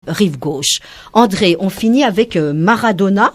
rive gauche. André, on finit avec Maradona.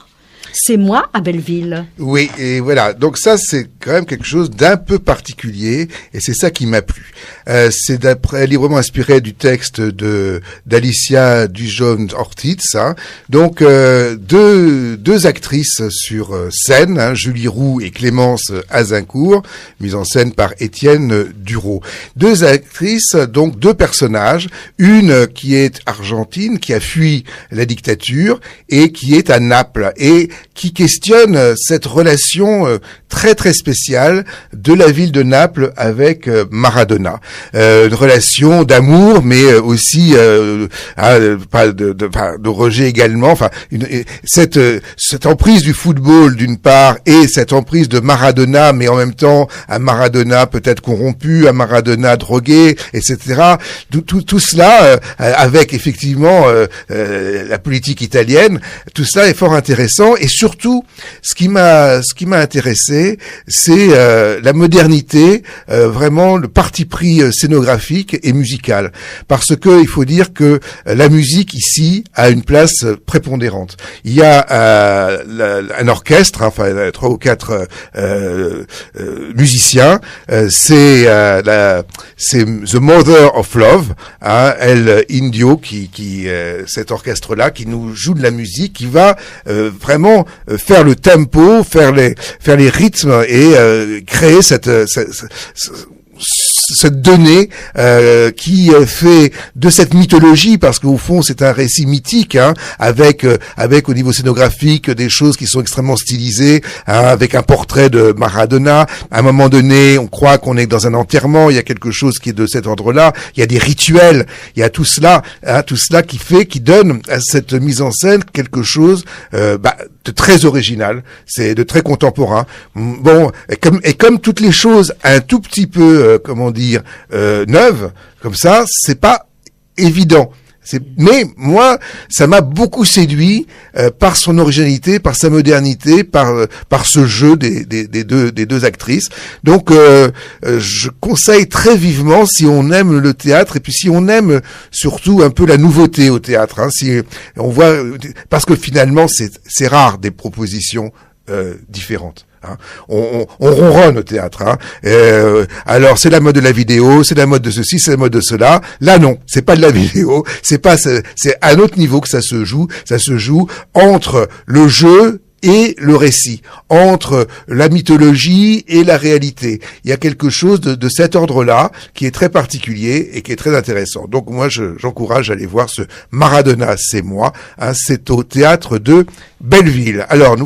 C'est moi à Belleville. Oui, et voilà. Donc ça, c'est quand même quelque chose d'un peu particulier, et c'est ça qui m'a plu. C'est librement inspiré du texte d'Alicia Dujon-Ortiz. Hein. Donc deux actrices sur scène, hein, Julie Roux et Clémence Azincourt, mise en scène par Étienne Duro. Deux actrices, donc deux personnages, une qui est argentine, qui a fui la dictature, et qui est à Naples, et qui questionne cette relation très très spéciale de la ville de Naples avec Maradona. Une relation d'amour, mais aussi de rejet également. Enfin, cette emprise du football d'une part, et cette emprise de Maradona, mais en même temps un Maradona peut-être corrompu, un Maradona drogué, etc. Tout cela avec effectivement la politique italienne. Tout cela est fort intéressant, et surtout, ce qui m'a intéressé, c'est la modernité, vraiment le parti pris scénographique et musical, parce que il faut dire que la musique ici a une place prépondérante. Il y a un orchestre, hein, enfin 3 ou 4 musiciens. C'est The Mother of Love, hein, El Indio, cet orchestre-là qui nous joue de la musique, qui va vraiment faire le tempo, faire les rythmes et créer cette donnée qui fait de cette mythologie, parce qu'au fond c'est un récit mythique, hein, avec au niveau scénographique des choses qui sont extrêmement stylisées, hein, avec un portrait de Maradona. À un moment donné, on croit qu'on est dans un enterrement, il y a quelque chose qui est de cet ordre-là, il y a des rituels, il y a tout cela qui donne à cette mise en scène quelque chose de très original, c'est de très contemporain. Bon, et comme toutes les choses un tout petit peu neuves, comme ça, c'est pas évident. Mais moi, ça m'a beaucoup séduit par son originalité, par sa modernité, par ce jeu des deux actrices. Donc, je conseille très vivement, si on aime le théâtre, et puis si on aime surtout un peu la nouveauté au théâtre, hein, si on voit, parce que finalement c'est rare des propositions différentes. Hein. On ronronne au théâtre. Hein. Alors c'est la mode de la vidéo, c'est la mode de ceci, c'est la mode de cela. Là non, c'est pas de la vidéo, c'est à un autre niveau que ça se joue. Ça se joue entre le jeu et le récit, entre la mythologie et la réalité. Il y a quelque chose de cet ordre-là qui est très particulier et qui est très intéressant. Donc moi, j'encourage à aller voir ce Maradona, c'est moi. Hein, c'est au théâtre de Belleville. Alors nous